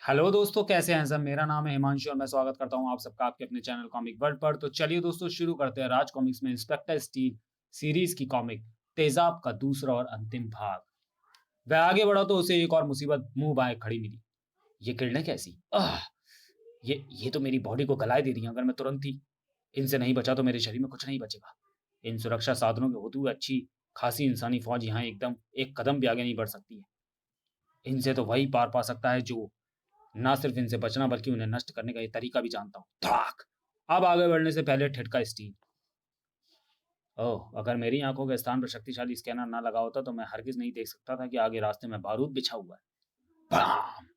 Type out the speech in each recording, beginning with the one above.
Hello दोस्तों, कैसे हैं सब? मेरा नाम है हिमांशु और मैं स्वागत करता हूं आप सबका आपके अपने चैनल कॉमिक वर्ल्ड पर। तो चलिए दोस्तों, शुरू करते हैं राज कॉमिक्स में इंस्पेक्टर स्टील सीरीज की कॉमिक तेजाब का दूसरा और अंतिम भाग। वह आगे बढ़ा तो उसे एक और मुसीबत मुंह बाएं खड़ी मिली। ये किरणें कैसी? ये तो मेरी बॉडी को गलाए दे रही हैं। अगर मैं तुरंत ही इनसे नहीं बचा तो मेरे शरीर में कुछ नहीं बचेगा। इन सुरक्षा साधनों के होते हुए अच्छी खासी इंसानी फौज यहाँ एकदम एक कदम भी आगे नहीं बढ़ सकती है। इनसे तो वही पार पा सकता है जो ना सिर्फ इनसे बचना बल्कि उन्हें नष्ट करने का ये तरीका भी जानता हूँ। धाक! अब आगे बढ़ने से पहले ठिठका स्टील। ओह! अगर मेरी आंखों के स्थान पर शक्तिशाली स्कैनर ना लगा होता तो मैं हरगिज नहीं देख सकता था कि आगे रास्ते में बारूद बिछा हुआ है। भड़ाम!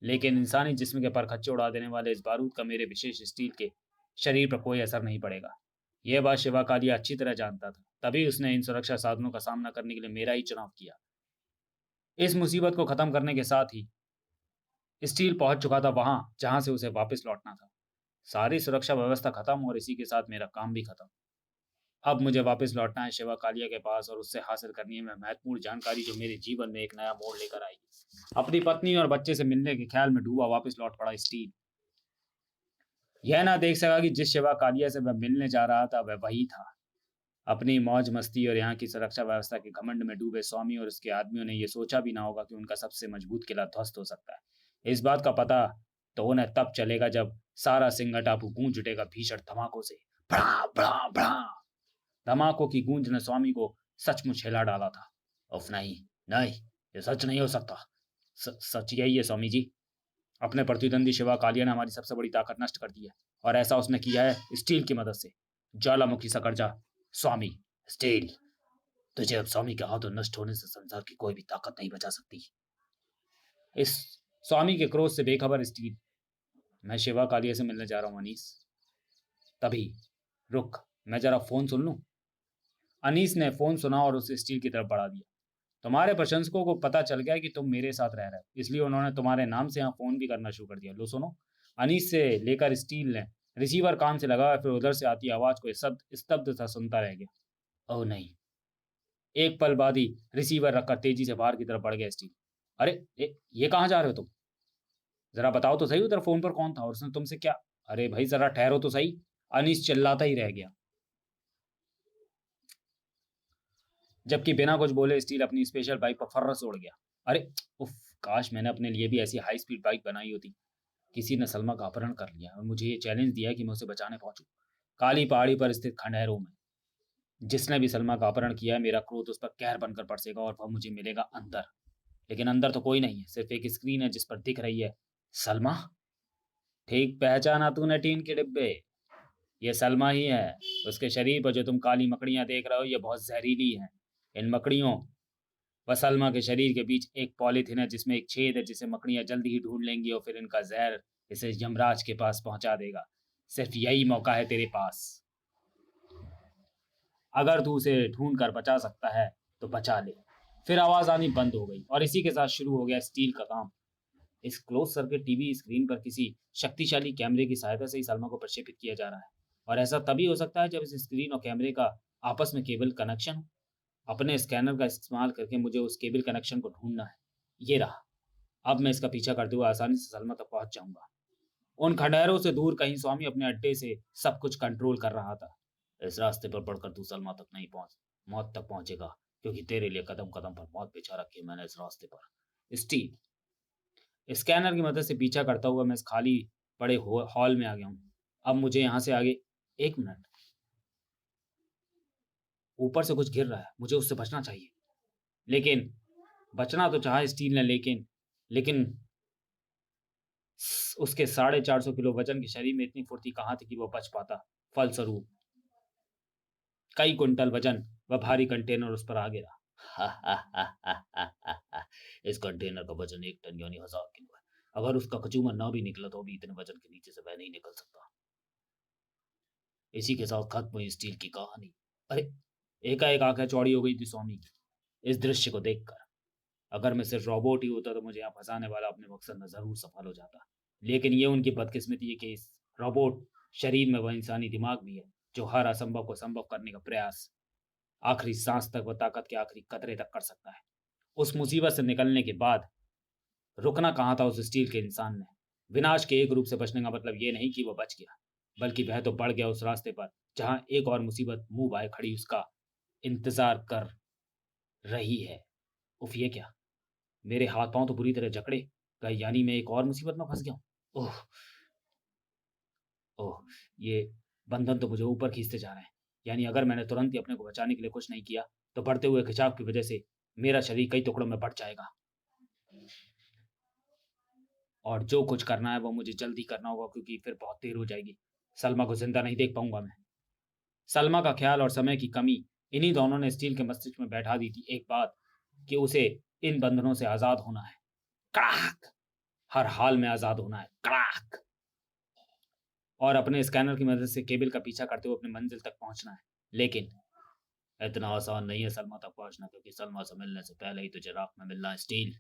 लेकिन इंसानी जिस्म के परखच्चे उड़ा देने वाले इस बारूद का मेरे विशेष स्टील के शरीर पर कोई असर नहीं पड़ेगा। यह बात शिवा कालिया अच्छी तरह जानता था। तभी उसने इन सुरक्षा साधनों का सामना करने के लिए मेरा ही चुनाव किया। इस मुसीबत को खत्म करने के साथ ही स्टील पहुंच चुका था वहां जहां से उसे वापस लौटना था। सारी सुरक्षा व्यवस्था खत्म और इसी के साथ मेरा काम भी खत्म। अब मुझे वापस लौटना है शिवा कालिया के पास और उससे हासिल करनी है मैं महत्वपूर्ण जानकारी जो मेरे जीवन में एक नया मोड़ लेकर आएगी। अपनी पत्नी और बच्चे से मिलने के ख्याल में डूबा वापस लौट पड़ा स्टीव। यह ना देख सका कि जिस शिवा कालिया से वह मिलने जा रहा था वह वही था। अपनी मौज मस्ती और यहाँ की सुरक्षा व्यवस्था के घमंड में डूबे स्वामी और उसके आदमियों ने यह सोचा भी ना होगा कि उनका सबसे मजबूत किला ध्वस्त हो सकता है। इस बात का पता तो उन्हें तब चलेगा जब सारा सिंह टापू गूंज उठेगा भीषण धमाकों से। भड़ा भड़ा भड़ा! धमाकों की गूंज ने स्वामी को सचमुच हिला डाला था। उफ नहीं, नहीं, ये सच नहीं हो सकता। सच यही है स्वामी जी। अपने प्रतिद्वंदी शिवा कालिया ने हमारी सबसे बड़ी ताकत नष्ट कर दी है और ऐसा उसने किया है स्टील की मदद से। ज्वालामुखी सकरजा स्वामी स्टील, तुझे अब स्वामी के हाथों नष्ट होने से संसार की कोई भी ताकत नहीं बचा सकती। इस स्वामी के क्रोध से बेखबर स्टील, मैं शिवा कालिया से मिलने जा रहा हूँ अनीस। तभी रुक, मैं जरा फोन सुन लूं। अनीस ने फोन सुना और उसे स्टील की तरफ बढ़ा दिया। तुम्हारे प्रशंसकों को पता चल गया कि तुम मेरे साथ रह रहे हो, इसलिए उन्होंने तुम्हारे नाम से यहाँ फोन भी करना शुरू कर दिया। लो सुनो। अनीस से लेकर स्टील ने रिसीवर कान से लगाया, फिर उधर से आती आवाज को स्तब्ध सा सुनता रह गया। ओह नहीं! एक पल बाद ही रिसीवर रखकर तेजी से बाहर की तरफ बढ़ गया स्टील। अरे ये कहाँ जा रहे हो तुम? जरा बताओ तो सही, उधर फोन पर कौन था और उसने तुमसे क्या? अरे भाई जरा ठहरो तो सही। अनीस चिल्लाता ही रह गया, जबकि बिना कुछ बोले स्टील अपनी स्पेशल बाइक पर फर्र से उड़ गया। अरे उफ! काश मैंने अपने लिए भी ऐसी हाई स्पीड बाइक बनाई होती। किसी ने सलमा का अपहरण कर लिया और मुझे ये चैलेंज दिया है कि मैं उसे बचाने पहुंचूं काली पहाड़ी पर स्थित खंडहरों में। जिसने भी सलमा का अपहरण किया है मेरा क्रोध उस पर कहर बनकर बरसेगा और वह मुझे मिलेगा अंदर। लेकिन अंदर तो कोई नहीं है, सिर्फ एक स्क्रीन है जिस पर दिख रही है सलमा। ठीक पहचाना तूने टीन के डिब्बे, ये सलमा ही है। उसके शरीर पर जो तुम काली मकड़ियां देख रहे हो ये बहुत जहरीली हैं। इन मकड़ियों व सलमा के शरीर के बीच एक पॉलीथिन है जिसमें एक छेद है जिसे मकड़ियां जल्दी ही ढूंढ लेंगी और फिर इनका जहर इसे यमराज के पास पहुंचा देगा। सिर्फ यही मौका है तेरे पास। अगर तू उसे ढूंढ कर बचा सकता है तो बचा ले। फिर आवाज आनी बंद हो गई और इसी के साथ शुरू हो गया स्टील का काम। इस क्लोज सर्किट टीवी स्क्रीन पर किसी शक्तिशाली कैमरे की सहायता से ही सलमा को प्रक्षेपित किया जा रहा है। और ऐसा तभी हो सकता है जब इस स्क्रीन और कैमरे का आपस में केबल कनेक्शन हो। अपने स्कैनर का इस्तेमाल करके मुझे उस केबल कनेक्शन को ढूंढना है। ये रहा। अब मैं इसका पीछा करते हुए आसानी से सलमा तक पहुंच जाऊंगा। उन खंडहरों से दूर कहीं स्वामी अपने अड्डे से सब कुछ कंट्रोल कर रहा था। इस रास्ते पर बढ़कर तू सलमा तक नहीं पहुंच मौत तक पहुंचेगा, क्योंकि तेरे लिए कदम कदम पर मौत बिछा रखी है मैंने इस रास्ते पर। स्टीव, स्कैनर की मदद से पीछा करता हुआ मैं इस खाली पड़े हॉल में आ गया हूँ। अब मुझे यहाँ से आगे। एक मिनट, ऊपर से कुछ गिर रहा है, मुझे उससे बचना चाहिए। लेकिन बचना तो चाहा स्टील ने, लेकिन लेकिन उसके 450 किलो वजन के शरीर में इतनी फुर्ती कहाँ थी कि वो बच पाता। फलस्वरूप कई कुंटल वजन व भारी कंटेनर उस पर आ गिरा। इस कंटेनर का वजन 1 टन यानी 1000 किलो है। अगर उसका कचूमर ना भी निकला तो भी इतने वजन के नीचे से वह नहीं निकल सकता। इसी के साथ खत्म हुई स्टील की कहानी। अरे! एकाएक आंखें चौड़ी हो गई थी स्वामी की इस दृश्य को देखकर। अगर मैं सिर्फ रोबोट ही होता तो मुझे यहाँ फंसाने वाला अपने मकसद में जरूर सफल हो जाता। लेकिन ये उनकी बदकिस्मती है कि इस रोबोट शरीर में वह इंसानी दिमाग भी है जो हर असंभव को संभव करने का प्रयास आखिरी सांस तक व ताकत के आखिरी कतरे तक कर सकता है। उस मुसीबत से निकलने के बाद रुकना कहाँ था उस स्टील के इंसान ने। विनाश के एक रूप से बचने का मतलब ये नहीं कि वह बच गया, बल्कि वह तो बढ़ गया उस रास्ते पर जहां एक और मुसीबत मुंह बाए खड़ी उसका इंतजार कर रही है। उफ, ये क्या? मेरे हाथ पांव तो बुरी तरह जकड़े गए, यानी मैं एक और मुसीबत में फंस गया हूँ। ओह, ओह! ये बंधन तो मुझे ऊपर खींचते जा रहे हैं। यानी अगर मैंने तुरंत ही अपने को बचाने के लिए कुछ नहीं किया, तो बढ़ते हुए खिंचाव की वजह से मेरा शरीर कई टुकड़ों में बँट जाएगा। और जो कुछ करना है वो मुझे जल्दी करना होगा क्योंकि फिर बहुत देर हो जाएगी। सलमा को ज़िंदा नहीं देख पाऊँगा मैं। सलमा का ख़्याल और समय की कमी, इन्हीं दोनों ने स्टील के मस्तिष्क में बैठा दी थी एक बात कि उसे इन बंधनों से आज़ाद होना है। कड़ाक! हर हाल में आज़ाद होना है। कड़ाक! और अपने स्कैनर की मदद से केबल का पीछा करते हुए अपनी मंजिल तक पहुँचना है। लेकिन इतना आसान नहीं है सलमा तक पहुँचना, क्योंकि सलमा से मिलने से पहले ही तुझे राख में मिलना है स्टील।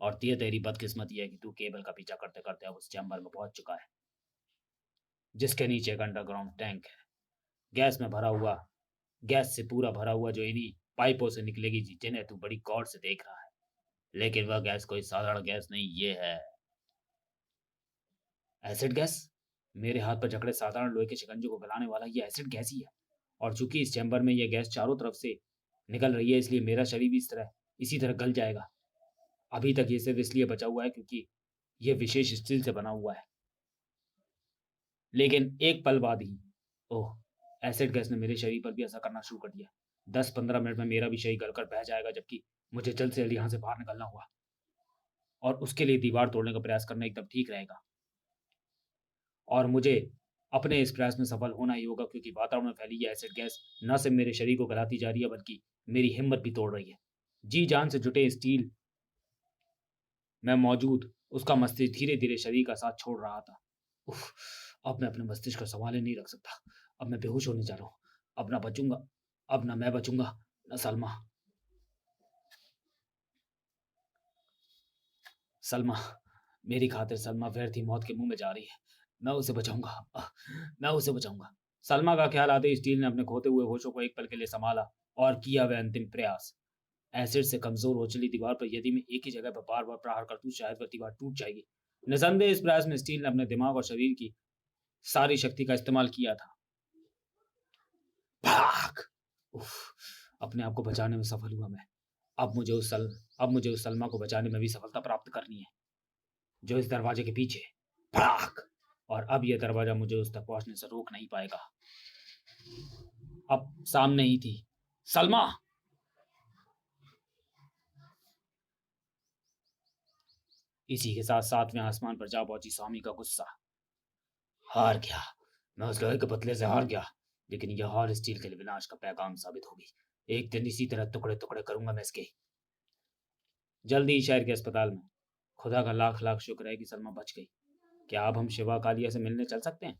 और ये तेरी बदकिस्मती है कि तू केबल का पीछा करते-करते अब उस चैम्बर में पहुँच चुका है, जिसके नीचे एक अंडरग्राउंड टैंक है। गैस में भरा हुआ गैस से पूरा भरा हुआ जो इन्हीं पाइपों से निकलेगी जिन्हें तू बड़ी गौर से देख रहा है। लेकिन वह गैस कोई साधारण गैस नहीं, ये है एसिड गैस। मेरे हाथ पर जकड़े साधारण लोहे के शिकंजे को गलाने वाला ये एसिड गैस ही है। और चूंकि इस चैम्बर में यह गैस चारों तरफ से निकल रही है, इसलिए मेरा शरीर भी इसी तरह गल जाएगा। अभी तक ये सिर्फ इसलिए बचा हुआ है क्योंकि ये विशेष स्टील से बना हुआ है। लेकिन एक पल बाद ही ओह! एसिड गैस ने मेरे शरीर पर भी असर करना शुरू कर दिया। 10-15 मिनट में मेरा भी शरीर गलकर बह जाएगा, जबकि मुझे जल्द से जल्द यहाँ से बाहर निकलना होगा। और उसके लिए दीवार तोड़ने का प्रयास करना एकदम ठीक रहेगा। और मुझे अपने इस प्रयास में सफल होना ही होगा, क्योंकि वातावरण में फैली ये एसिड गैस न सिर्फ मेरे शरीर को गलाती जा रही है, बल्कि मेरी हिम्मत भी तोड़ रही है। जी-जान से जुटे स्टील में मौजूद उसका मस्तिष्क धीरे-धीरे शरीर का साथ छोड़ रहा था। उफ़! अब मैं अपने मस्तिष्क को सँभाले नहीं रख सकता। अब मैं बेहोश होने जा रहा हूँ। अब ना बचूँगा, अब ना मैं बचूँगा, ना सलमा। सलमा, मेरी खातिर सलमा व्यर्थ ही मौत के मुँह में जा रही है। मैं उसे बचाऊँगा, मैं उसे बचाऊँगा। सलमा का ख़्याल आते ही स्टील ने अपने खोते हुए होशों को एक पल के लिए सँभाला और किया वह अंतिम प्रयास। एसिड से कमज़ोर हो चली दीवार पर यदि मैं एक ही जगह पर बार-बार प्रहार कर दूँ, शायद वह दीवार टूट जाएगी। निस्संदेह इस प्रयास में स्टील ने अपने दिमाग और शरीर की सारी शक्ति का इस्तेमाल किया था। भाग! उफ़! अपने आप को बचाने में सफल हुआ मैं। अब मुझे उस सल अब मुझे उस सलमा को बचाने में भी सफलता प्राप्त करनी है, जो इस दरवाजे के पीछे है। भाग! और अब यह दरवाजा मुझे उस तक पहुँचने से रोक नहीं पाएगा। अब सामने ही थी। सलमा! इसी के साथ सातवें आसमान पर जा पहुँची स्वामी का गुस्सा। हार गया। मैं उस लोहे के पुतले से हार गया, लेकिन यह हार स्टील के लिए विनाश का पैगाम साबित होगी। एक दिन इसी तरह टुकड़े-टुकड़े करूँगा मैं इसके। जल्दी ही शहर के अस्पताल में। खुदा का लाख-लाख शुक्र है कि सलमा बच गई। क्या अब हम शिवा कालिया से मिलने चल सकते हैं?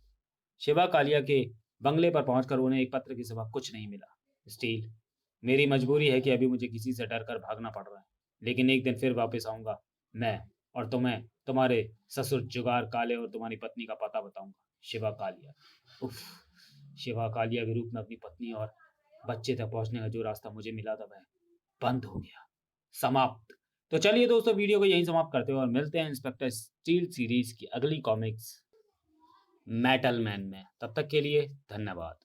शिवा कालिया के बंगले पर पहुंचकर उन्हें एक पत्र के सिवा कुछ नहीं मिला। स्टील, मेरी मजबूरी है कि अभी मुझे किसी से डर कर भागना पड़ रहा है, लेकिन एक दिन फिर वापस आऊंगा मैं, और तुम्हें तुम्हारे ससुर जुगार काले और तुम्हारी पत्नी का पता बताऊंगा। शिवा कालिया। उफ! शिवा कालिया के रूप में अपनी पत्नी और बच्चे तक पहुंचने का जो रास्ता मुझे मिला था वह बंद हो गया। समाप्त। तो चलिए दोस्तों, वीडियो को यहीं समाप्त करते हैं और मिलते हैं इंस्पेक्टर स्टील सीरीज की अगली कॉमिक्स मेटल मैन में। तब तक के लिए धन्यवाद।